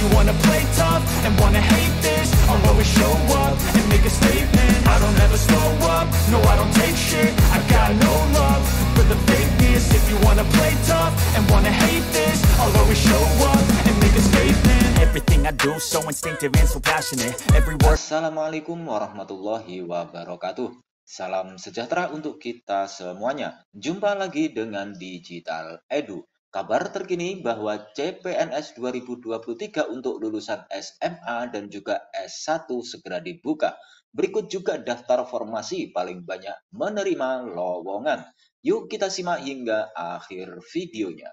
you wanna play tough and wanna hate this, I'll always show up and make a statement. I don't ever slow up, no I don't take shit. I got no love for the fakeness. If you wanna play tough and wanna hate this, I'll always show up and make a statement. Everything I do so instinctive and so passionate. Every word. Assalamualaikum warahmatullahi wabarakatuh. Salam sejahtera untuk kita semuanya. Jumpa lagi dengan Digital Edu. Kabar terkini bahwa CPNS 2023 untuk lulusan SMA dan juga S1 segera dibuka. Berikut juga daftar formasi paling banyak menerima lowongan. Yuk kita simak hingga akhir videonya.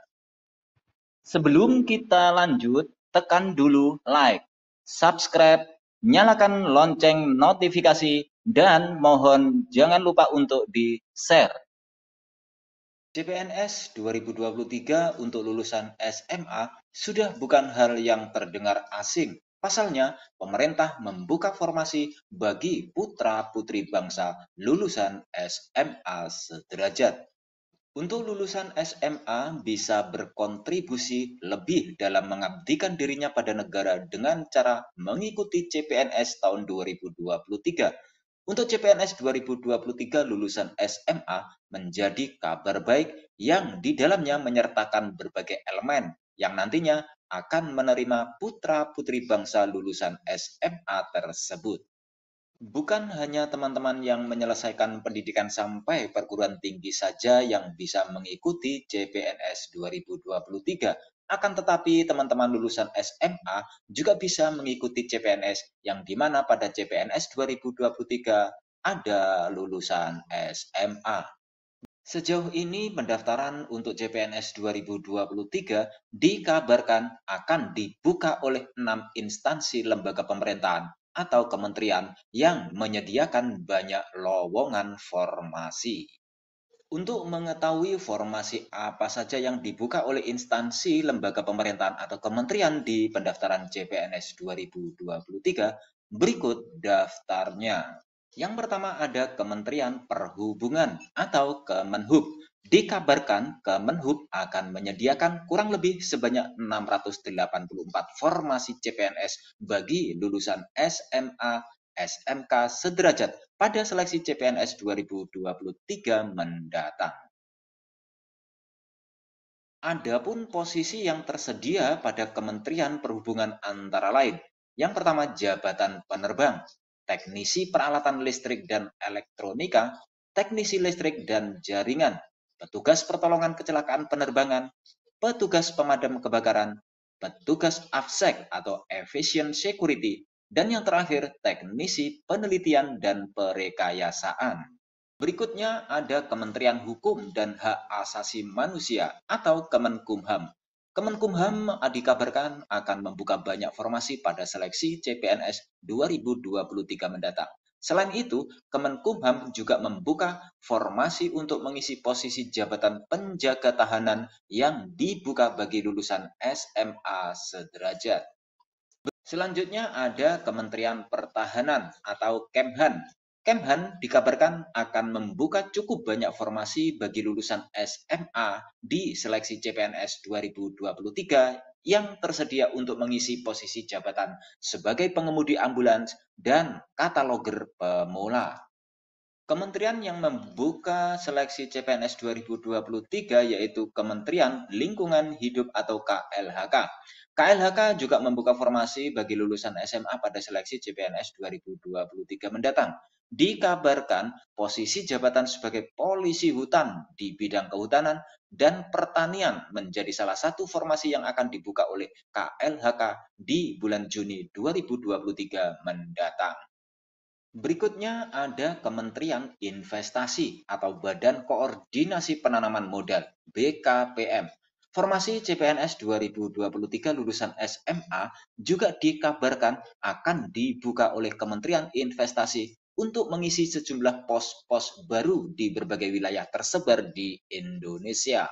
Sebelum kita lanjut, tekan dulu like, subscribe, nyalakan lonceng notifikasi, dan mohon jangan lupa untuk di-share. CPNS 2023 untuk lulusan SMA sudah bukan hal yang terdengar asing. Pasalnya, pemerintah membuka formasi bagi putra-putri bangsa lulusan SMA sederajat. Untuk lulusan SMA bisa berkontribusi lebih dalam mengabdikan dirinya pada negara dengan cara mengikuti CPNS tahun 2023. Untuk CPNS 2023 lulusan SMA menjadi kabar baik yang di dalamnya menyertakan berbagai elemen yang nantinya akan menerima putra-putri bangsa lulusan SMA tersebut. Bukan hanya teman-teman yang menyelesaikan pendidikan sampai perguruan tinggi saja yang bisa mengikuti CPNS 2023, akan tetapi teman-teman lulusan SMA juga bisa mengikuti CPNS yang dimana pada CPNS 2023 ada lulusan SMA. Sejauh ini pendaftaran untuk CPNS 2023 dikabarkan akan dibuka oleh 6 instansi lembaga pemerintahan atau kementerian yang menyediakan banyak lowongan formasi. Untuk mengetahui formasi apa saja yang dibuka oleh instansi lembaga pemerintahan atau kementerian di pendaftaran CPNS 2023, berikut daftarnya. Yang pertama ada Kementerian Perhubungan atau Kemenhub. Dikabarkan Kemenhub akan menyediakan kurang lebih sebanyak 684 formasi CPNS bagi lulusan SMA, SMK sederajat pada seleksi CPNS 2023 mendatang. Adapun posisi yang tersedia pada Kementerian Perhubungan antara lain, yang pertama jabatan penerbang, teknisi peralatan listrik dan elektronika, teknisi listrik dan jaringan, petugas pertolongan kecelakaan penerbangan, petugas pemadam kebakaran, petugas AFSEC atau Aviation Security, dan yang terakhir, teknisi penelitian dan perekayasaan. Berikutnya ada Kementerian Hukum dan Hak Asasi Manusia atau Kemenkumham. Kemenkumham dikabarkan akan membuka banyak formasi pada seleksi CPNS 2023 mendatang. Selain itu, Kemenkumham juga membuka formasi untuk mengisi posisi jabatan penjaga tahanan yang dibuka bagi lulusan SMA sederajat. Selanjutnya ada Kementerian Pertahanan atau Kemhan. Kemhan dikabarkan akan membuka cukup banyak formasi bagi lulusan SMA di seleksi CPNS 2023 yang tersedia untuk mengisi posisi jabatan sebagai pengemudi ambulans dan kataloger pemula. Kementerian yang membuka seleksi CPNS 2023 yaitu Kementerian Lingkungan Hidup atau KLHK. KLHK juga membuka formasi bagi lulusan SMA pada seleksi CPNS 2023 mendatang. Dikabarkan posisi jabatan sebagai polisi hutan di bidang kehutanan dan pertanian menjadi salah satu formasi yang akan dibuka oleh KLHK di bulan Juni 2023 mendatang. Berikutnya ada Kementerian Investasi atau Badan Koordinasi Penanaman Modal BKPM. Formasi CPNS 2023 lulusan SMA juga dikabarkan akan dibuka oleh Kementerian Investasi untuk mengisi sejumlah pos-pos baru di berbagai wilayah tersebar di Indonesia.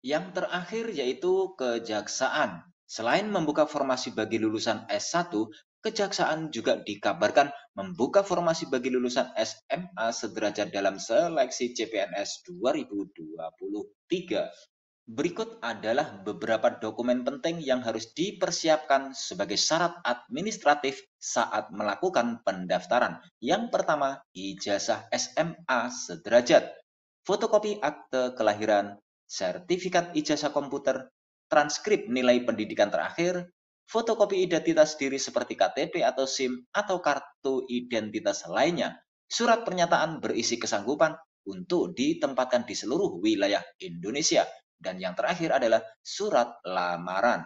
Yang terakhir yaitu Kejaksaan. Selain membuka formasi bagi lulusan S1, Kejaksaan juga dikabarkan membuka formasi bagi lulusan SMA sederajat dalam seleksi CPNS 2023. Berikut adalah beberapa dokumen penting yang harus dipersiapkan sebagai syarat administratif saat melakukan pendaftaran. Yang pertama, ijazah SMA sederajat, fotokopi akte kelahiran, sertifikat ijazah komputer, transkrip nilai pendidikan terakhir, fotokopi identitas diri seperti KTP atau SIM atau kartu identitas lainnya, surat pernyataan berisi kesanggupan untuk ditempatkan di seluruh wilayah Indonesia, dan yang terakhir adalah surat lamaran.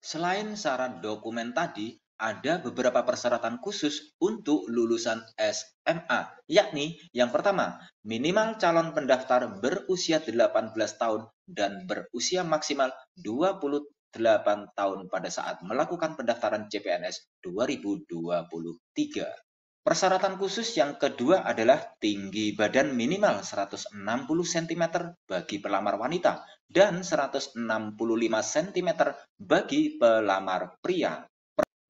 Selain syarat dokumen tadi, ada beberapa persyaratan khusus untuk lulusan SMA, yakni yang pertama, minimal calon pendaftar berusia 18 tahun dan berusia maksimal 28 tahun pada saat melakukan pendaftaran CPNS 2023. Persyaratan khusus yang kedua adalah tinggi badan minimal 160 cm bagi pelamar wanita dan 165 cm bagi pelamar pria.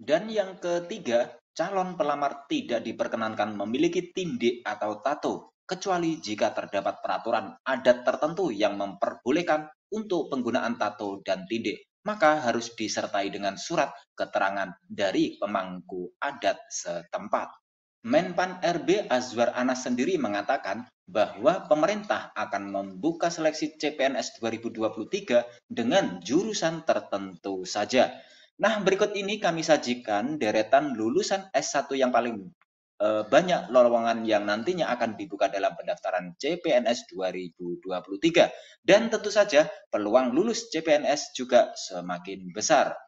Dan yang ketiga, calon pelamar tidak diperkenankan memiliki tinde atau tato, kecuali jika terdapat peraturan adat tertentu yang memperbolehkan untuk penggunaan tato dan tinde, maka harus disertai dengan surat keterangan dari pemangku adat setempat. Menpan RB Azwar Anas sendiri mengatakan bahwa pemerintah akan membuka seleksi CPNS 2023 dengan jurusan tertentu saja. Nah, berikut ini kami sajikan deretan lulusan S1 yang paling banyak lowongan yang nantinya akan dibuka dalam pendaftaran CPNS 2023. Dan tentu saja peluang lulus CPNS juga semakin besar.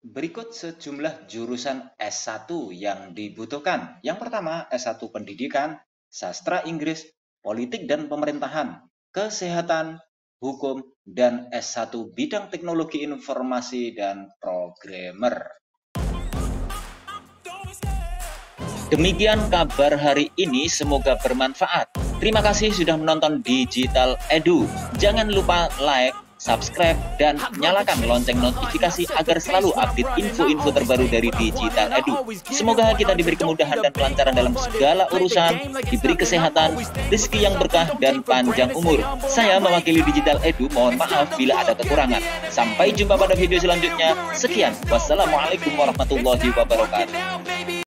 Berikut sejumlah jurusan S1 yang dibutuhkan. Yang pertama, S1 Pendidikan, Sastra Inggris, Politik dan Pemerintahan, Kesehatan, Hukum, dan S1 Bidang Teknologi Informasi dan Programmer. Demikian kabar hari ini, semoga bermanfaat. Terima kasih sudah menonton Digital Edu. Jangan lupa like, subscribe, dan nyalakan lonceng notifikasi agar selalu update info-info terbaru dari Digital Edu. Semoga kita diberi kemudahan dan kelancaran dalam segala urusan, diberi kesehatan, rezeki yang berkah, dan panjang umur. Saya mewakili Digital Edu, mohon maaf bila ada kekurangan. Sampai jumpa pada video selanjutnya. Sekian, wassalamualaikum warahmatullahi wabarakatuh.